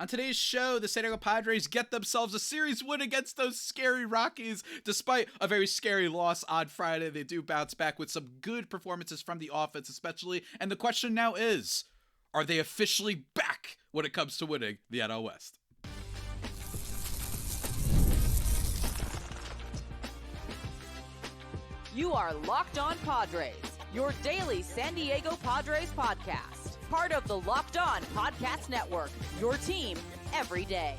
On today's show, the San Diego Padres get themselves a series win against those scary Rockies. Despite a very scary loss on Friday, they do bounce back with some good performances from the offense especially. And the question now is, are they officially back when it comes to winning the NL West? You are Locked On Padres, your daily San Diego Padres podcast. Part of the Locked On Podcast Network, your team every day.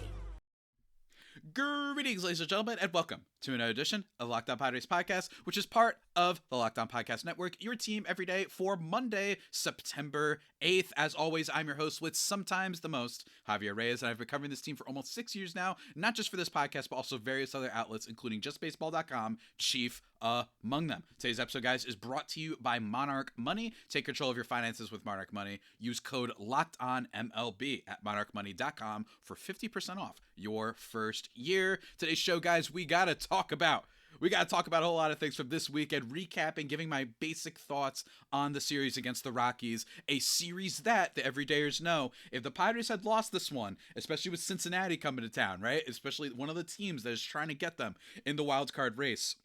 Greetings, ladies and gentlemen, and welcome to another edition of Locked On Padres podcast, which is part of the Locked On Podcast Network, your team every day for Monday, September 8th. As always, I'm your host with sometimes the most, Javier Reyes, and I've been covering this team for almost 6 years now, not just for this podcast, but also various other outlets, including justbaseball.com, chief among them. Today's episode, guys, is brought to you by Monarch Money. Take control of your finances with Monarch Money. Use code LOCKEDONMLB at monarchmoney.com for 50% off your first year. Today's show, guys, we got to talk about a whole lot of things from this weekend, recapping, giving my basic thoughts on the series against the Rockies, a series that the everydayers know, if the Padres had lost this one, especially with Cincinnati coming to town, right? Especially one of the teams that is trying to get them in the wild card race.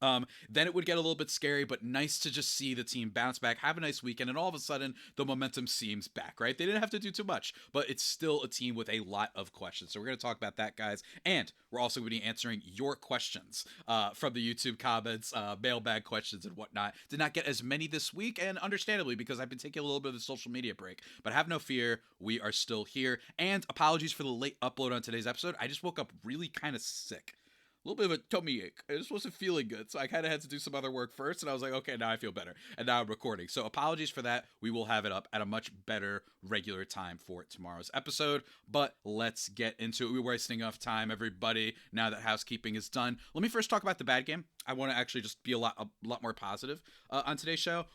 Then it would get a little bit scary, but nice to just see the team bounce back, have a nice weekend, and all of a sudden the momentum seems back, right? They didn't have to do too much, but it's still a team with a lot of questions. So we're going to talk about that, guys, and we're also going to be answering your questions from the YouTube comments, mailbag questions and whatnot. Did not get as many this week, and understandably, because I've been taking a little bit of the social media break, but have no fear, we are still here. And apologies for the late upload on today's episode. I just woke up really kind of sick. A little bit of a tummy ache. I just wasn't feeling good, so I kind of had to do some other work first, and I was like, okay, now I feel better, and now I'm recording. So apologies for that. We will have it up at a much better regular time for tomorrow's episode, but let's get into it. We're wasting enough time, everybody, now that housekeeping is done. Let me first talk about the bad game. I want to actually just be a lot more positive on today's show.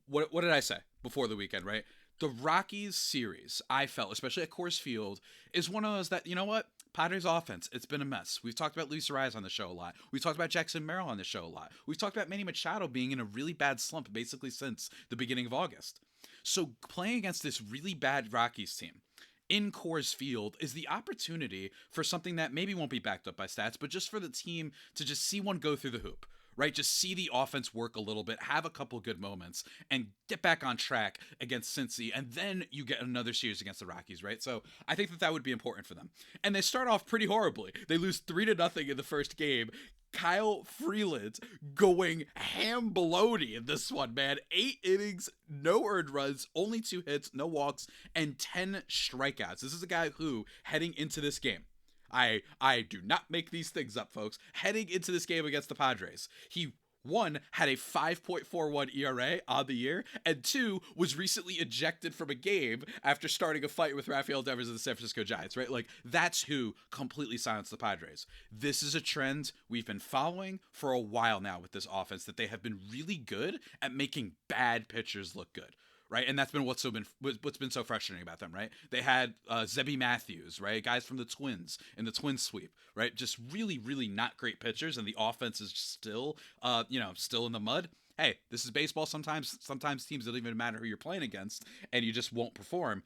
What did I say before the weekend, right? The Rockies series, I felt, especially at Coors Field, is one of those that, you know what? Padres offense, it's been a mess. We've talked about Luis Arraez on the show a lot. We've talked about Jackson Merrill on the show a lot. We've talked about Manny Machado being in a really bad slump basically since the beginning of August. So playing against this really bad Rockies team in Coors Field is the opportunity for something that maybe won't be backed up by stats, but just for the team to just see one go through the hoop. Right? Just see the offense work a little bit, have a couple good moments, and get back on track against Cincy, and then you get another series against the Rockies, right? So I think that would be important for them. And they start off pretty horribly. They lose 3-0 in the first game. Kyle Freeland going ham-baloney in this one, man. 8 innings, no earned runs, only 2 hits, no walks, and 10 strikeouts. This is a guy who, heading into this game, I do not make these things up, folks. Heading into this game against the Padres, he, 1, had a 5.41 ERA on the year, and 2, was recently ejected from a game after starting a fight with Rafael Devers of the San Francisco Giants, right? Like, that's who completely silenced the Padres. This is a trend we've been following for a while now with this offense, that they have been really good at making bad pitchers look good. Right, and that's been what's been so frustrating about them, right? They had Zebby Matthews, right, guys from the Twins in the Twins sweep, right? Just really, really not great pitchers, and the offense is still in the mud. Hey, this is baseball. Sometimes teams don't even matter who you're playing against, and you just won't perform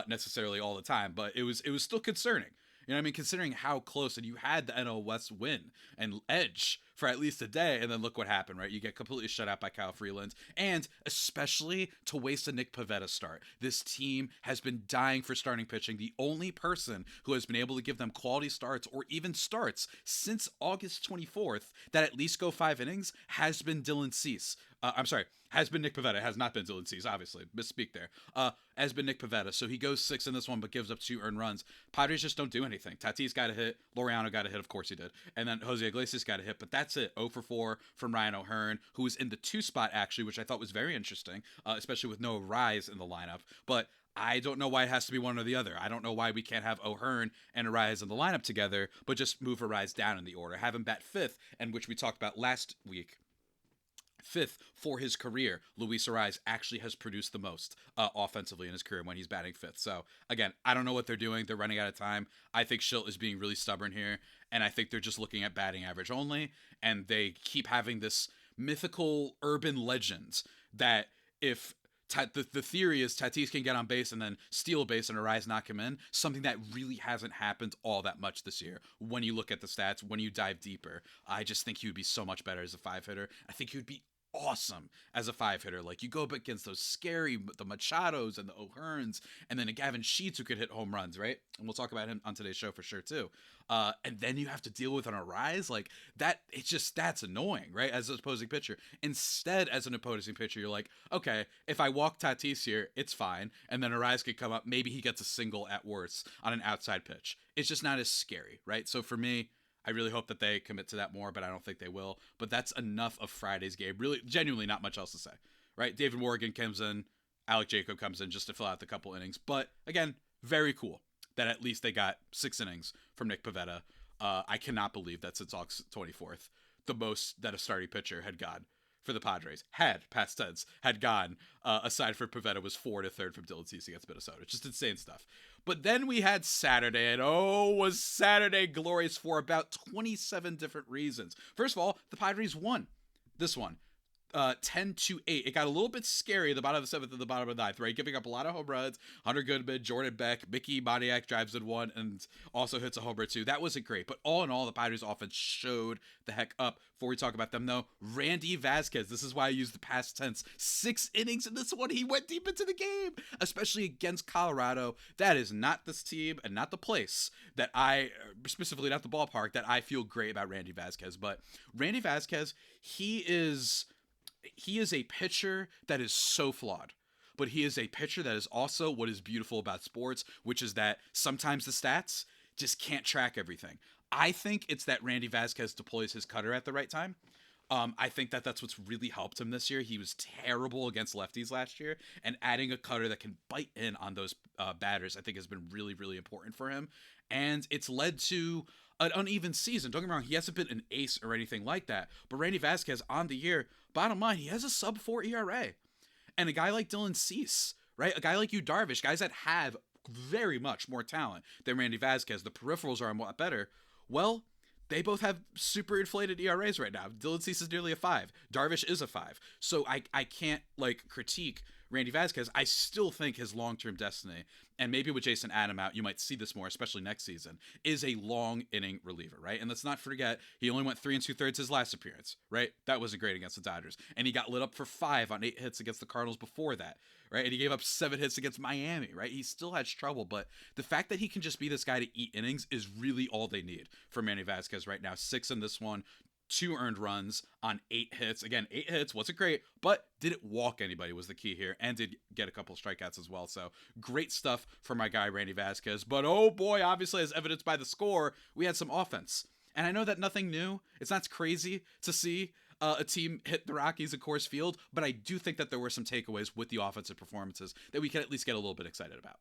necessarily all the time. But it was still concerning. You know what I mean? Considering how close, and you had the NL West win and edge for at least a day, and then look what happened, right? You get completely shut out by Kyle Freeland, and especially to waste a Nick Pivetta start. This team has been dying for starting pitching. The only person who has been able to give them quality starts, or even starts, since August 24th that at least go 5 innings has been Dylan Cease. Has been Nick Pivetta. It has not been Dylan Cease, obviously. Misspeak there. Has been Nick Pivetta. So he goes 6 in this one, but gives up 2 earned runs. Padres just don't do anything. Tatis got a hit. Laureano got a hit. Of course he did. And then Jose Iglesias got a hit, but that's it. 0 for 4 from Ryan O'Hearn, who was in the 2 spot, actually, which I thought was very interesting, especially with no Arraez in the lineup. But I don't know why it has to be one or the other. I don't know why we can't have O'Hearn and Arraez in the lineup together, but just move Arraez down in the order. Have him bat 5th, and which we talked about last week. 5th for his career. Luis Arraez actually has produced the most offensively in his career when he's batting 5th. So again, I don't know what they're doing. They're running out of time. I think Schilt is being really stubborn here, and I think they're just looking at batting average only, and they keep having this mythical urban legend that if the theory is Tatis can get on base and then steal a base and Arraez knock him in. Something that really hasn't happened all that much this year. When you look at the stats, when you dive deeper, I just think he would be so much better as a 5-hitter. I think he would be awesome as a 5-hitter. Like, you go up against those scary, the Machados and the O'Hearns, and then a Gavin Sheets who could hit home runs, right? And we'll talk about him on today's show for sure too. And then you have to deal with an Arraez like that. That's annoying, right? As an opposing pitcher. Instead, as an opposing pitcher, you're like, okay, if I walk Tatis here, it's fine. And then Arraez could come up. Maybe he gets a single at worst on an outside pitch. It's just not as scary, right? So for me, I really hope that they commit to that more, but I don't think they will. But that's enough of Friday's game. Really, genuinely not much else to say, right? David Morgan comes in, Alec Jacob comes in just to fill out the couple innings. But again, very cool that at least they got 6 innings from Nick Pivetta. I cannot believe that since August 24th, the most that a starting pitcher had gone for the Padres, past tense, had gone, aside for Pivetta, was 4 to 3rd from Dylan Cease against Minnesota. Just insane stuff. But then we had Saturday, and was Saturday glorious for about 27 different reasons. First of all, the Padres won this one. 10-8. It got a little bit scary at the bottom of the 7th and the bottom of the 9th, right? Giving up a lot of home runs. Hunter Goodman, Jordan Beck, Mickey Moniak drives in 1 and also hits a homer 2. That wasn't great. But all in all, the Padres offense showed the heck up. Before we talk about them, though, Randy Vasquez, this is why I use the past tense. 6 innings in this one. He went deep into the game, especially against Colorado. That is not this team and not the place that specifically not the ballpark, that I feel great about Randy Vasquez. But Randy Vasquez, he is a pitcher that is so flawed, but he is a pitcher that is also what is beautiful about sports, which is that sometimes the stats just can't track everything. I think it's that Randy Vasquez deploys his cutter at the right time. I think that that's what's really helped him this year. He was terrible against lefties last year, and adding a cutter that can bite in on those batters, I think, has been really, really important for him. And it's led to an uneven season. Don't get me wrong, he hasn't been an ace or anything like that. But Randy Vasquez on the year, bottom line, he has a sub-4 ERA. And a guy like Dylan Cease, right? A guy like Yu Darvish, guys that have very much more talent than Randy Vasquez. The peripherals are a lot better. Well, they both have super inflated ERAs right now. Dylan Cease is nearly a 5. Darvish is a 5. So I can't critique Randy Vasquez. I still think his long-term destiny, and maybe with Jason Adam out, you might see this more, especially next season, is a long inning reliever, right? And let's not forget, he only went 3 2/3 his last appearance, right? That wasn't great against the Dodgers. And he got lit up for 5 on 8 hits against the Cardinals before that, right? And he gave up 7 hits against Miami, right? He still has trouble, but the fact that he can just be this guy to eat innings is really all they need for Manny Vasquez right now. 6 in this one, 2 earned runs on 8 hits. Again, 8 hits wasn't great, but didn't walk anybody was the key here, and did get a couple strikeouts as well. So great stuff for my guy Randy Vasquez. But oh boy, obviously, as evidenced by the score, we had some offense. And I know that nothing new. It's not crazy to see a team hit the Rockies at Coors Field, but I do think that there were some takeaways with the offensive performances that we can at least get a little bit excited about.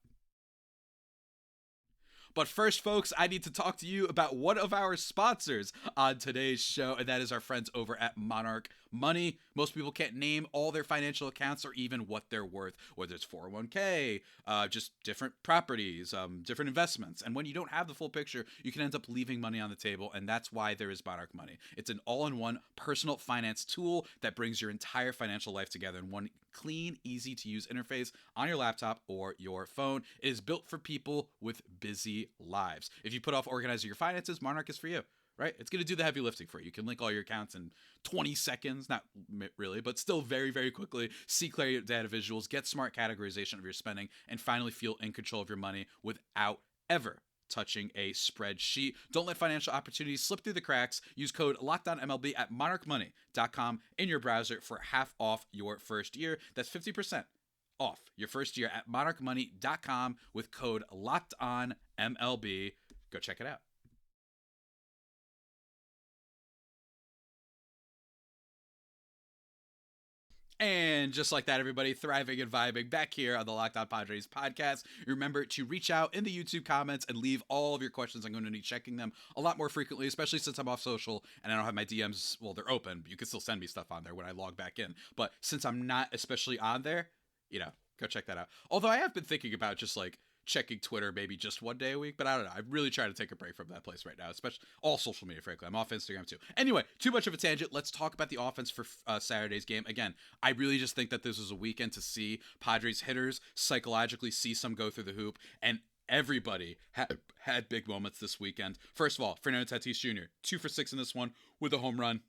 But first, folks, I need to talk to you about one of our sponsors on today's show, and that is our friends over at Monarch Money. Most people can't name all their financial accounts or even what they're worth, whether it's 401k, just different properties, different investments. And when you don't have the full picture, you can end up leaving money on the table, and that's why there is Monarch Money. It's an all-in-one personal finance tool that brings your entire financial life together in one clean, easy-to-use interface on your laptop or your phone. It is built for people with busy lives. If you put off organizing your finances, Monarch is for you. Right? It's going to do the heavy lifting for you. You can link all your accounts in 20 seconds, not really, but still very, very quickly. See clear data visuals, get smart categorization of your spending, and finally feel in control of your money without ever touching a spreadsheet. Don't let financial opportunities slip through the cracks. Use code LOCKEDONMLB at monarchmoney.com in your browser for half off your first year. That's 50% off your first year at monarchmoney.com with code LOCKEDONMLB. Go check it out. And just like that, everybody, thriving and vibing back here on the Locked On Padres podcast. Remember to reach out in the YouTube comments and leave all of your questions. I'm going to be checking them a lot more frequently, especially since I'm off social and I don't have my DMs. Well, they're open, but you can still send me stuff on there when I log back in. But since I'm not especially on there, go check that out. Although I have been thinking about just checking Twitter maybe just one day a week, but I don't know. I really try to take a break from that place right now, especially all social media, frankly. I'm off Instagram too. Anyway, too much of a tangent. Let's talk about the offense for Saturday's game. Again, I really just think that this was a weekend to see Padres hitters psychologically see some go through the hoop, and everybody had big moments this weekend. First of all, Fernando Tatis Jr., 2 for 6 in this one with a home run.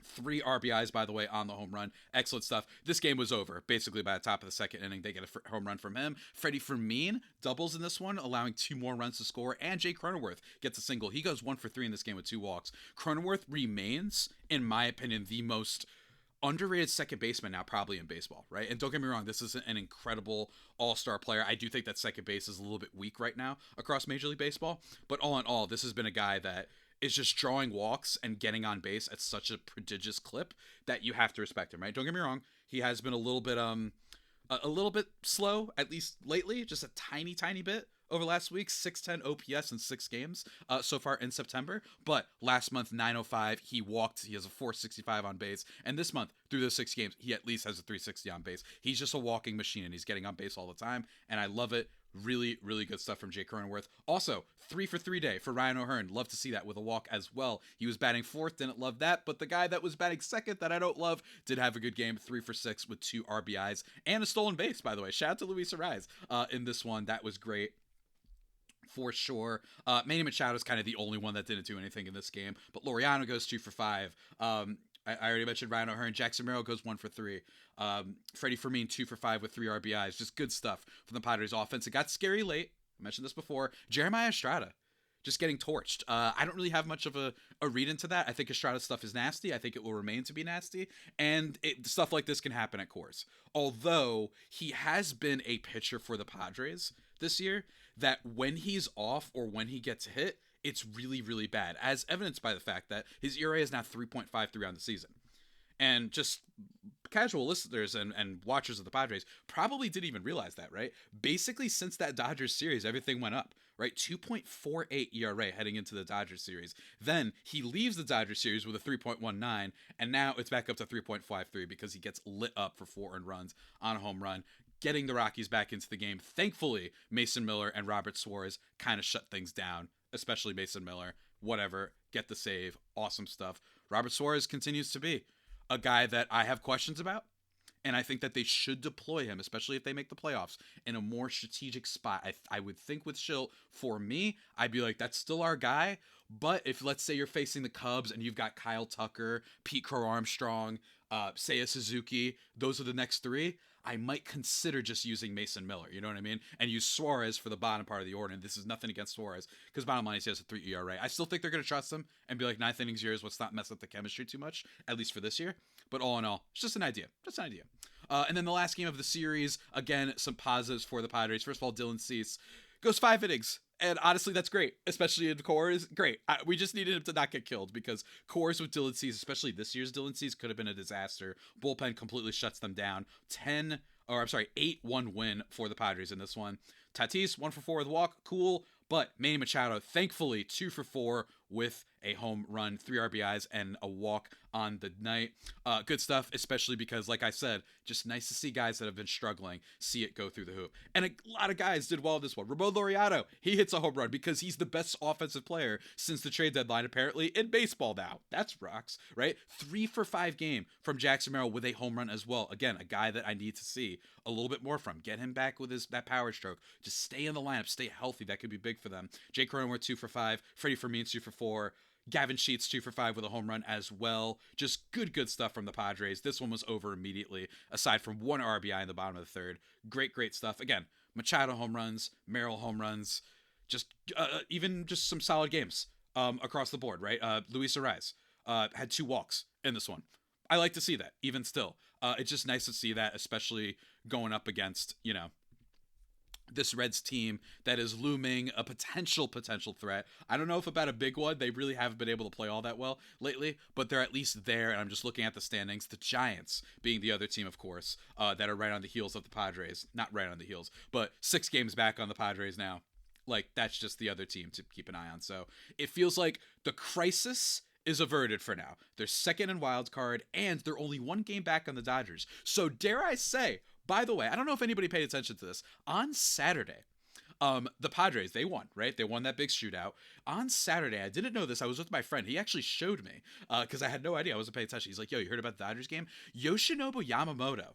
3 RBIs, by the way, on the home run. Excellent stuff. This game was over. Basically, by the top of the second inning, they get a home run from him. Freddie Fermin doubles in this one, allowing 2 more runs to score. And Jay Cronenworth gets a single. He goes 1 for 3 in this game with 2 walks. Cronenworth remains, in my opinion, the most underrated second baseman now probably in baseball, right? And don't get me wrong, this is an incredible all-star player. I do think that second base is a little bit weak right now across Major League Baseball. But all in all, this has been a guy that is just drawing walks and getting on base at such a prodigious clip that you have to respect him, right? Don't get me wrong, he has been a little bit slow, at least lately, just a tiny bit over last week. 610 OPS in 6 games so far in September. But last month, 905, he walked. He has a 465 on base. And this month, through those 6 games, he at least has a 360 on base. He's just a walking machine, and he's getting on base all the time. And I love it. Really, really good stuff from Jay Cronenworth. Also, 3 for 3 day for Ryan O'Hearn. Love to see that with a walk as well. He was batting 4th, didn't love that, but the guy that was batting 2nd that I don't love did have a good game. 3 for 6 with 2 RBIs and a stolen base, by the way. Shout out to Luis Arraez in this one. That was great. For sure. Manny Machado is kind of the only one that didn't do anything in this game, but Laureano goes 2 for 5. I already mentioned Ryan O'Hearn. Jackson Merrill goes 1 for 3. Freddie Fermin 2 for 5 with 3 RBIs. Just good stuff from the Padres offense. It got scary late. I mentioned this before. Jeremiah Estrada just getting torched. I don't really have much of a read into that. I think Estrada's stuff is nasty. I think it will remain to be nasty. And stuff like this can happen at Coors. Although he has been a pitcher for the Padres this year that when he's off or when he gets hit, it's really, really bad, as evidenced by the fact that his ERA is now 3.53 on the season. And just casual listeners and watchers of the Padres probably didn't even realize that, right? Basically, since that Dodgers series, everything went up, right? 2.48 ERA heading into the Dodgers series. Then he leaves the Dodgers series with a 3.19, and now it's back up to 3.53 because he gets lit up for 4 earned runs on a home run, getting the Rockies back into the game. Thankfully, Mason Miller and Robert Suarez kind of shut things down, especially Mason Miller. Whatever, get the save. Awesome stuff. Robert Suarez continues to be a guy that I have questions about, and I think that they should deploy him, especially if they make the playoffs, in a more strategic spot. I would think with Schilt, for me, I'd be like, that's still our guy. But if, let's say, you're facing the Cubs and you've got Kyle Tucker, Pete Crow Armstrong, Seiya Suzuki, those are the next 3, I might consider just using Mason Miller, you know what I mean? And use Suarez for the bottom part of the order. And this is nothing against Suarez, because bottom line is he has a 3 ERA. I still think they're going to trust him and be like, 9th innings yours, let's not mess up the chemistry too much, at least for this year. But all in all, it's just an idea. And then the last game of the series, again, some positives for the Padres. First of all, Dylan Cease goes 5 innings. And honestly, that's great, especially in Coors. Great. We just needed him to not get killed, because Coors with Dylan Cease, especially this year's Dylan Cease, could have been a disaster. Bullpen completely shuts them down. 8-1 win for the Padres in this one. Tatis, 1 for 4 with a walk. Cool. But Manny Machado, thankfully, 2 for 4 with a home run, 3 RBIs, and a walk on the night. Good stuff, especially because, like I said, just nice to see guys that have been struggling see it go through the hoop. And a lot of guys did well this one. Ramon Laureano, he hits a home run because he's the best offensive player since the trade deadline, apparently, in baseball now. That's rocks, right? 3 for 5 game from Jackson Merrill with a home run as well. Again, a guy that I need to see a little bit more from. Get him back with that power stroke. Just stay in the lineup, stay healthy. That could be big for them. Jay Cronenworth, 2 for 5. Freddie Fermin, 2 for 4. Gavin Sheets, 2 for 5 with a home run as well. Just good stuff from the Padres. This one was over immediately, aside from 1 RBI in the bottom of the 3rd. Great stuff. Again, Machado home runs, Merrill home runs, even some solid games across the board, right? Luis Arraez had 2 walks in this one. I like to see that, even still. It's just nice to see that, especially going up against, this Reds team that is looming a potential threat. I don't know if about a big one. They really haven't been able to play all that well lately, but they're at least there. And I'm just looking at the standings. The Giants being the other team, of course, that are right on the heels of the Padres. Not right on the heels, but 6 games back on the Padres now. Like, that's just the other team to keep an eye on. So it feels like the crisis is averted for now. They're second in wild card, and they're only 1 game back on the Dodgers. So dare I say, by the way, I don't know if anybody paid attention to this. On Saturday, The Padres, they won, right? They won that big shootout. On Saturday, I didn't know this. I was with my friend. He actually showed me because I had no idea. I wasn't paying attention. He's like, yo, you heard about the Dodgers game? Yoshinobu Yamamoto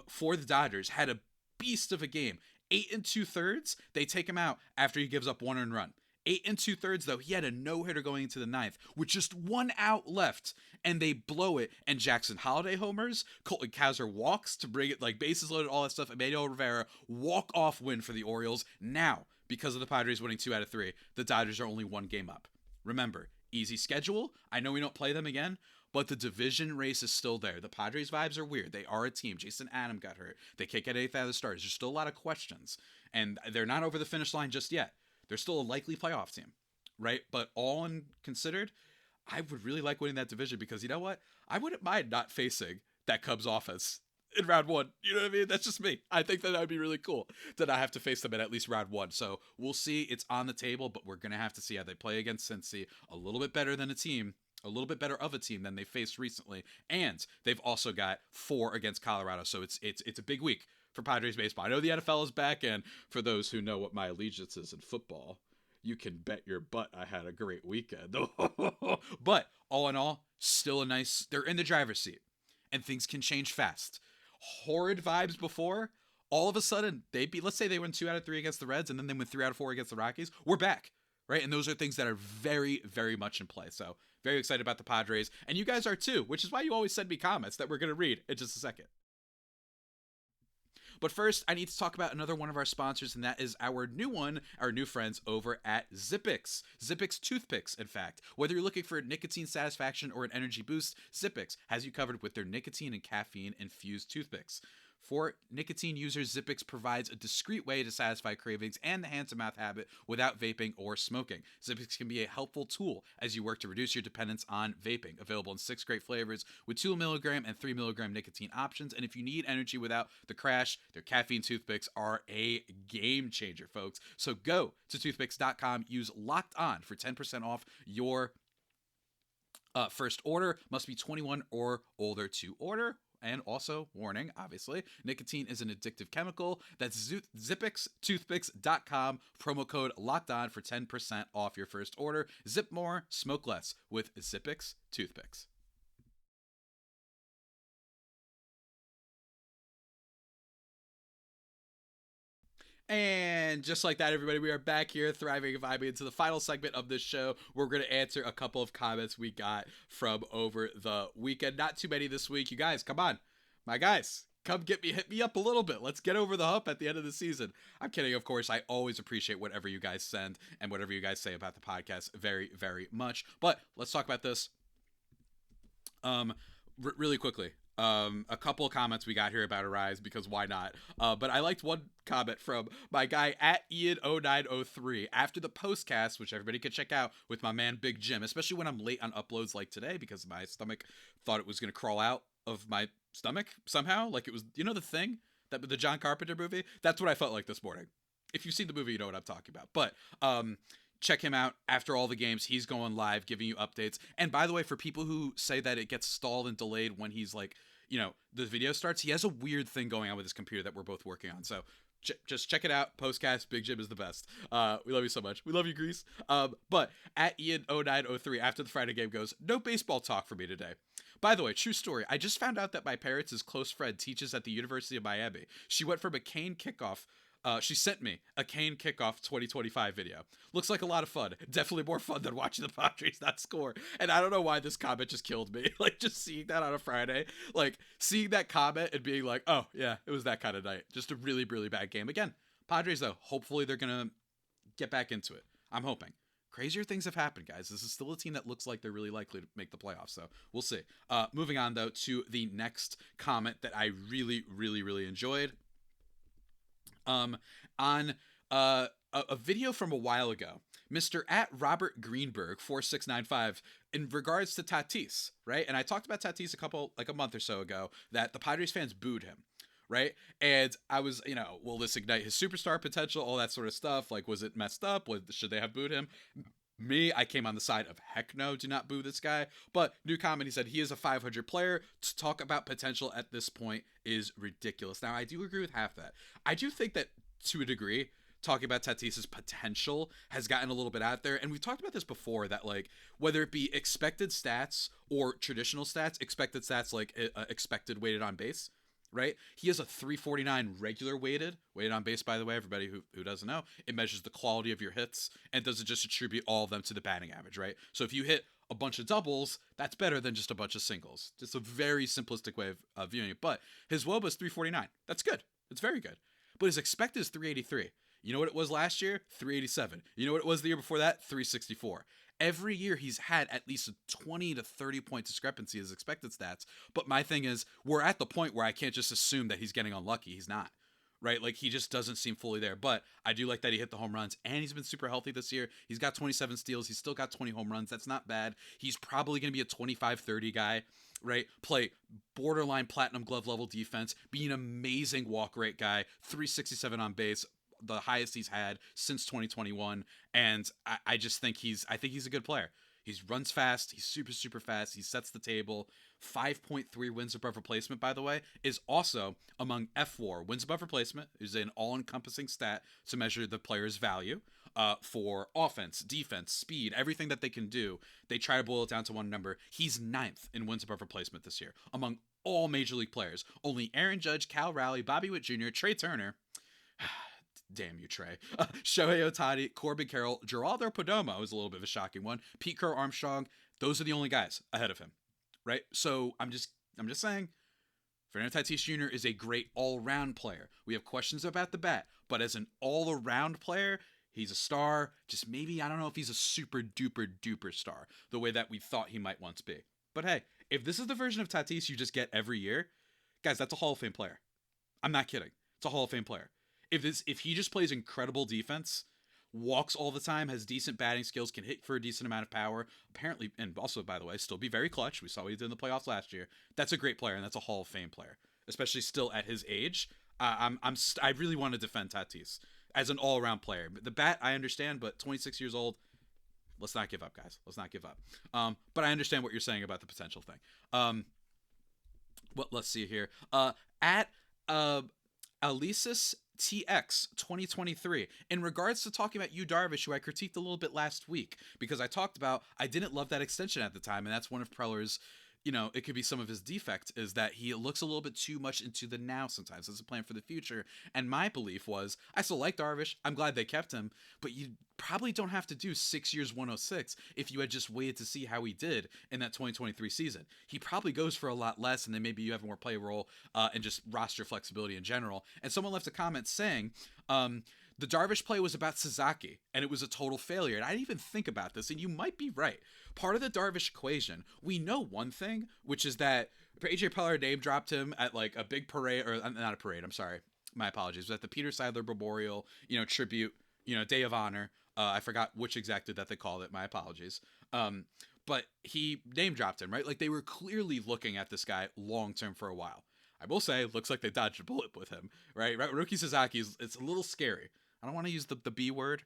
for the Dodgers had a beast of a game. 8 2/3. They take him out after he gives up 1 earned run. 8 2/3, though, he had a no-hitter going into the 9th with just 1 out left, and they blow it, and Jackson Holiday homers, Colton Cowser walks to bring it, like, bases loaded, all that stuff. Emmanuel Rivera, walk-off win for the Orioles. Now, because of the Padres winning 2 out of 3, the Dodgers are only 1 game up. Remember, easy schedule. I know we don't play them again, but the division race is still there. The Padres vibes are weird. They are a team. Jason Adam got hurt. They can't get 8th out of the starters. There's still a lot of questions, and they're not over the finish line just yet. They're still a likely playoff team, right? But all in considered, I would really like winning that division because you know what? I wouldn't mind not facing that Cubs offense in round 1. You know what I mean? That's just me. I think that would be really cool to not have to face them in at least round 1. So we'll see. It's on the table, but we're going to have to see how they play against Cincy. A little bit better than a team. A little bit better of a team than they faced recently. And they've also got 4 against Colorado. So it's a big week for Padres baseball. I know the NFL is back, and for those who know what my allegiance is in football, you can bet your butt I had a great weekend. But all in all, still they're in the driver's seat, and things can change fast. Horrid vibes before, all of a sudden, let's say they win 2 out of 3 against the Reds, and then they win 3 out of 4 against the Rockies. We're back, right? And those are things that are very, very much in play. So very excited about the Padres, and you guys are too, which is why you always send me comments that we're going to read in just a second. But first, I need to talk about another one of our sponsors, and that is our new friends over at Zippix. Zippix toothpicks, in fact. Whether you're looking for nicotine satisfaction or an energy boost, Zippix has you covered with their nicotine and caffeine-infused toothpicks. For nicotine users, Zippix provides a discreet way to satisfy cravings and the hand-to-mouth habit without vaping or smoking. Zippix can be a helpful tool as you work to reduce your dependence on vaping. Available in 6 great flavors with 2 milligram and 3 milligram nicotine options. And if you need energy without the crash, their caffeine toothpicks are a game changer, folks. So go to toothpicks.com, use Locked On for 10% off your first order. Must be 21 or older to order. And also, warning, obviously, nicotine is an addictive chemical. That's zippixtoothpicks.com, promo code locked on for 10% off your first order. Zip more, smoke less with Zippix toothpicks. And just like that, everybody, we are back here, thriving and vibing into the final segment of this show. We're going to answer a couple of comments we got from over the weekend. Not too many this week. You guys, come on. My guys, come hit me up a little bit. Let's get over the hump at the end of the season. I'm kidding, of course. I always appreciate whatever you guys send and whatever you guys say about the podcast very, very much. But let's talk about this really quickly. A couple of comments we got here about Arraez because why not? But I liked one comment from my guy at Ian0903 after the postcast, which everybody could check out with my man Big Jim, especially when I'm late on uploads like today because my stomach thought it was going to crawl out of my stomach somehow. Like it was, you know, the thing that the John Carpenter movie? That's what I felt like this morning. If you've seen the movie, you know what I'm talking about. But, check him out after all the games. He's going live, giving you updates. And by the way, for people who say that it gets stalled and delayed when he's like, you know, the video starts, he has a weird thing going on with his computer that we're both working on. So just check it out. Postcast, Big Jim is the best. We love you so much. We love you, Grease. But at Ian0903, after the Friday game goes, no baseball talk for me today. By the way, true story. I just found out that my parents' close friend teaches at the University of Miami. She went from a cane kickoff. She sent me a Kane kickoff 2025 video. Looks like a lot of fun. Definitely more fun than watching the Padres not score. And I don't know why this comment just killed me. Like, just seeing that on a Friday. Like, seeing that comment and being like, oh, yeah, it was that kind of night. Just a really, really bad game. Again, Padres, though, hopefully they're going to get back into it. I'm hoping. Crazier things have happened, guys. This is still a team that looks like they're really likely to make the playoffs, so we'll see. Moving on, though, to the next comment that I really, really, really enjoyed. On a video from a while ago, Mr. at Robert Greenberg 4695 in regards to Tatis, right? And I talked about Tatis a month or so ago that the Padres fans booed him, right? And I was, will this ignite his superstar potential, all that sort of stuff? Like, was it messed up? Should they have booed him? Me, I came on the side of heck no, do not boo this guy. But new comment, he said he is a 500 player. To talk about potential at this point is ridiculous. Now, I do agree with half that. I do think that to a degree, talking about Tatis's potential has gotten a little bit out there. And we've talked about this before, that like whether it be expected stats or traditional stats, expected stats like expected weighted on base, right? He has a 349 regular weighted on base, by the way, everybody who doesn't know. It measures the quality of your hits and doesn't just attribute all of them to the batting average, right? So if you hit a bunch of doubles, that's better than just a bunch of singles. Just a very simplistic way of viewing it. But his WOBA is 349. That's good. It's very good. But his expected is 383. You know what it was last year? 387. You know what it was the year before that? 364. Every year he's had at least a 20 to 30 point discrepancy in his expected stats. But my thing is, we're at the point where I can't just assume that he's getting unlucky. He's not. Right? Like, he just doesn't seem fully there. But I do like that he hit the home runs, and he's been super healthy this year. He's got 27 steals. He's still got 20 home runs. That's not bad. He's probably going to be a 25-30 guy, right? Play borderline platinum glove level defense, be an amazing walk rate guy, 367 on base, the highest he's had since 2021. And I just think he's a good player. He runs fast. He's super, super fast. He sets the table. 5.3 wins above replacement, by the way, is also among F4. Wins above replacement is an all-encompassing stat to measure the player's value for offense, defense, speed, everything that they can do. They try to boil it down to one number. He's 9th in wins above replacement this year among all Major League players. Only Aaron Judge, Cal Raleigh, Bobby Witt Jr., Trey Turner, damn you, Trey, Shohei Ohtani, Corbin Carroll, Geraldo Perdomo is a little bit of a shocking one, Pete Crow Armstrong. Those are the only guys ahead of him, right? So I'm just saying, Fernando Tatis Jr. is a great all-round player. We have questions about the bat, but as an all-around player, he's a star. Just maybe, I don't know if he's a super duper duper star the way that we thought he might once be. But hey, if this is the version of Tatis you just get every year, guys, that's a Hall of Fame player. I'm not kidding. It's a Hall of Fame player. If he just plays incredible defense, walks all the time, has decent batting skills, can hit for a decent amount of power, apparently, and also, by the way, still be very clutch. We saw what he did in the playoffs last year. That's a great player, and that's a Hall of Fame player, especially still at his age. I really want to defend Tatis as an all-around player. The bat, I understand, but 26 years old, let's not give up, guys. Let's not give up. But I understand what you're saying about the potential thing. Let's see here. At Alisis TX 2023, in regards to talking about Yu Darvish, who I critiqued a little bit last week because I talked about I didn't love that extension at the time, and that's one of Preller's, it could be some of his defect, is that he looks a little bit too much into the now sometimes as a plan for the future. And my belief was, I still like Darvish. I'm glad they kept him, but you probably don't have to do 6 years 106 if you had just waited to see how he did in that 2023 season. He probably goes for a lot less, and then maybe you have more play role and just roster flexibility in general. And someone left a comment saying, the Darvish play was about Sasaki, and it was a total failure. And I didn't even think about this, and you might be right. Part of the Darvish equation, we know one thing, which is that AJ Preller name dropped him at like a big parade, or not a parade, I'm sorry, my apologies, it was at the Peter Seidler Memorial, tribute, Day of Honor. I forgot which exactly that they called it, my apologies. But he name dropped him, right? Like, they were clearly looking at this guy long-term for a while. I will say, it looks like they dodged a bullet with him, right? Rookie Sasaki, it's a little scary. I don't want to use the B word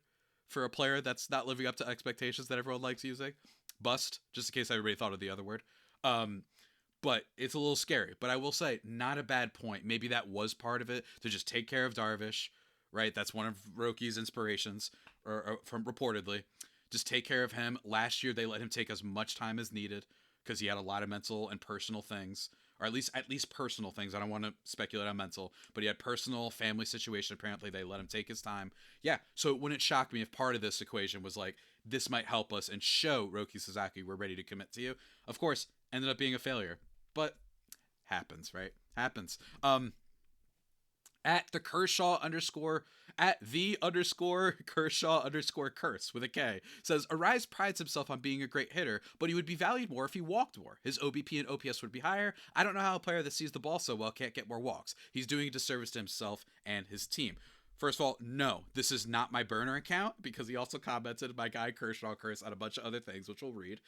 for a player that's not living up to expectations that everyone likes using. Bust, just in case everybody thought of the other word. But it's a little scary. But I will say, not a bad point. Maybe that was part of it, to just take care of Darvish, right? That's one of Rocky's inspirations, or from reportedly. Just take care of him. Last year, they let him take as much time as needed because he had a lot of mental and personal things. Or at least personal things. I don't want to speculate on mental, but he had personal family situation. Apparently they let him take his time. Yeah. So it wouldn't shock me if part of this equation was like, this might help us and show Roki Sasaki we're ready to commit to you. Of course, ended up being a failure, but happens, right? Happens. At the Kershaw _curse with a K says Arraez prides himself on being a great hitter, but he would be valued more if he walked more. His OBP and OPS would be higher. I don't know how a player that sees the ball so well can't get more walks. He's doing a disservice to himself and his team. First of all, no, this is not my burner account, because he also commented my guy Kershaw curse on a bunch of other things, which we'll read.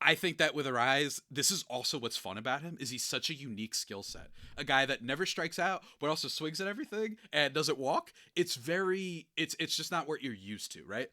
I think that with Arraez, this is also what's fun about him, is he's such a unique skill set. A guy that never strikes out, but also swings at everything and doesn't walk. It's just not what you're used to, right?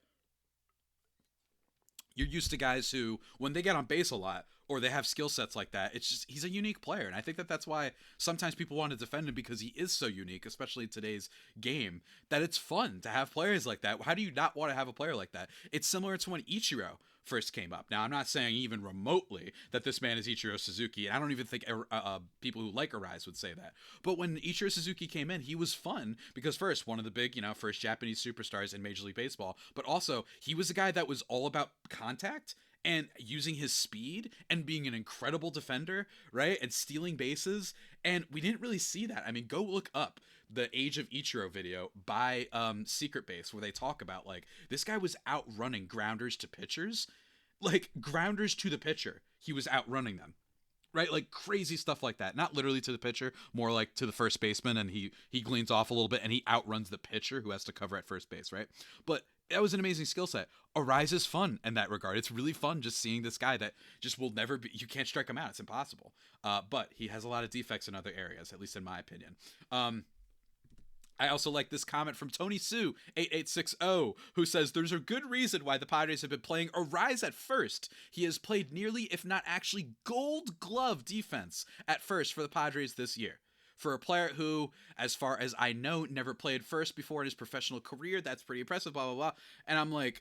You're used to guys who, when they get on base a lot, or they have skill sets like that. It's just, he's a unique player. And I think that that's why sometimes people want to defend him, because he is so unique, especially in today's game, that it's fun to have players like that. How do you not want to have a player like that? It's similar to when Ichiro first came up. Now, I'm not saying even remotely that this man is Ichiro Suzuki, and I don't even think people who like Arraez would say that. But when Ichiro Suzuki came in, he was fun because, first, one of the big, first Japanese superstars in Major League Baseball, but also he was a guy that was all about contact and using his speed and being an incredible defender, right? And stealing bases. And we didn't really see that. I mean, go look up the Age of Ichiro video by Secret Base, where they talk about, like, this guy was outrunning grounders to pitchers. Like, grounders to the pitcher, he was outrunning them. Right? Like, crazy stuff like that. Not literally to the pitcher, more like to the first baseman, and he gleans off a little bit and he outruns the pitcher who has to cover at first base, right? But that was an amazing skill set. Arraez is fun in that regard. It's really fun just seeing this guy that just will never be, you can't strike him out. It's impossible. But he has a lot of defects in other areas, at least in my opinion. I also like this comment from Tony Sue 8860, who says there's a good reason why the Padres have been playing Arraez at first. He has played nearly, if not actually, Gold Glove defense at first for the Padres this year. For a player who, as far as I know, never played first before in his professional career, that's pretty impressive, blah, blah, blah. And I'm like,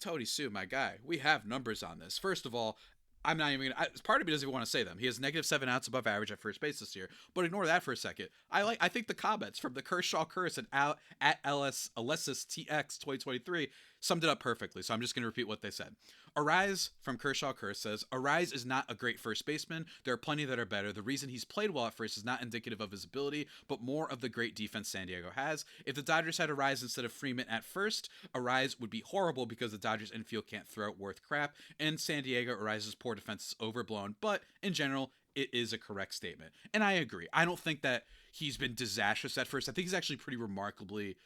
Tony Sue, my guy, we have numbers on this. First of all, I'm not even gonna, part of me doesn't even want to say them. He has -7 outs above average at first base this year, but ignore that for a second. I think the comments from the Kershaw Curse and at Alessis TX 2023 summed it up perfectly. So I'm just going to repeat what they said. Arraez from Kershaw Curse says, Arraez is not a great first baseman. There are plenty that are better. The reason he's played well at first is not indicative of his ability, but more of the great defense San Diego has. If the Dodgers had Arraez instead of Freeman at first, Arraez would be horrible because the Dodgers infield can't throw worth crap, and San Diego, Arraez's poor defense is overblown, but in general, it is a correct statement. And I agree. I don't think that he's been disastrous at first. I think he's actually pretty remarkably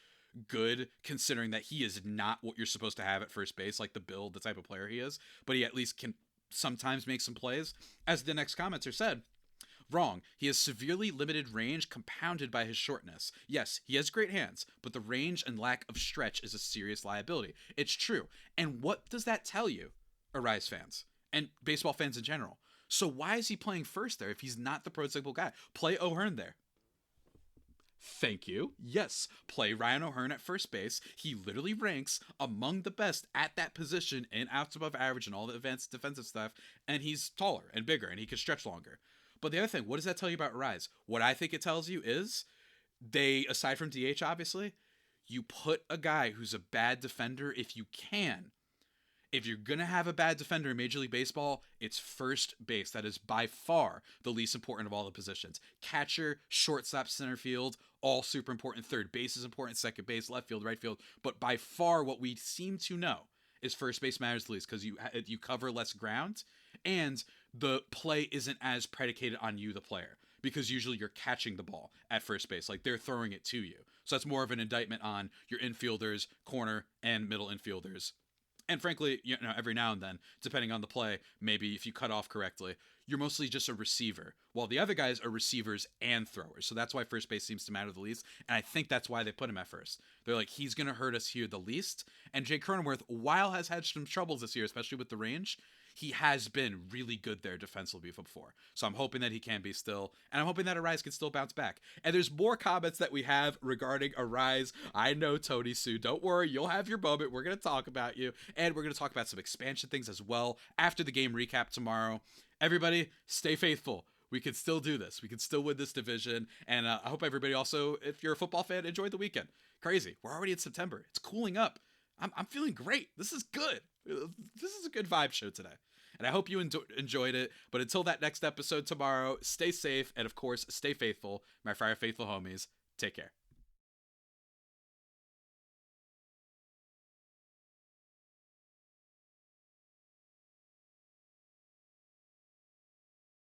good, considering that he is not what you're supposed to have at first base, like the type of player he is, but he at least can sometimes make some plays. As the next commenter said, wrong. He has severely limited range compounded by his shortness. Yes, he has great hands, but the range and lack of stretch is a serious liability. It's true. And what does that tell you, Arraez fans and baseball fans in general? So why is he playing first there if he's not the prototypical guy? Play O'Hearn there. Thank you. Yes, play Ryan O'Hearn at first base. He literally ranks among the best at that position in outs above average and all the advanced defensive stuff, and he's taller and bigger and he can stretch longer. But the other thing, what does that tell you about Arraez? What I think it tells you is they, aside from DH obviously, you put a guy who's a bad defender if you can. If you're going to have a bad defender in Major League Baseball, it's first base. That is by far the least important of all the positions. Catcher, shortstop, center field, all super important. Third base is important, second base, left field, right field. But by far what we seem to know is first base matters the least because you cover less ground and the play isn't as predicated on you, the player, because usually you're catching the ball at first base. Like they're throwing it to you. So that's more of an indictment on your infielders, corner, and middle infielders. And frankly, every now and then, depending on the play, maybe if you cut off correctly, you're mostly just a receiver, while the other guys are receivers and throwers. So that's why first base seems to matter the least, and I think that's why they put him at first. They're like, he's going to hurt us here the least. And Jake Cronenworth, while has had some troubles this year, especially with the range, he has been really good there defensively before. So I'm hoping that he can be still, and I'm hoping that Arraez can still bounce back. And there's more comments that we have regarding Arraez. I know, Tony Sue, don't worry, you'll have your moment. We're going to talk about you, and we're going to talk about some expansion things as well after the game recap tomorrow. Everybody, stay faithful. We can still do this. We can still win this division. And I hope everybody also, if you're a football fan, enjoyed the weekend. Crazy. We're already in September. It's cooling up. I'm feeling great. This is good. This is a good vibe show today. And I hope you enjoyed it. But until that next episode tomorrow, stay safe. And of course, stay faithful. My Fire Faithful homies, take care.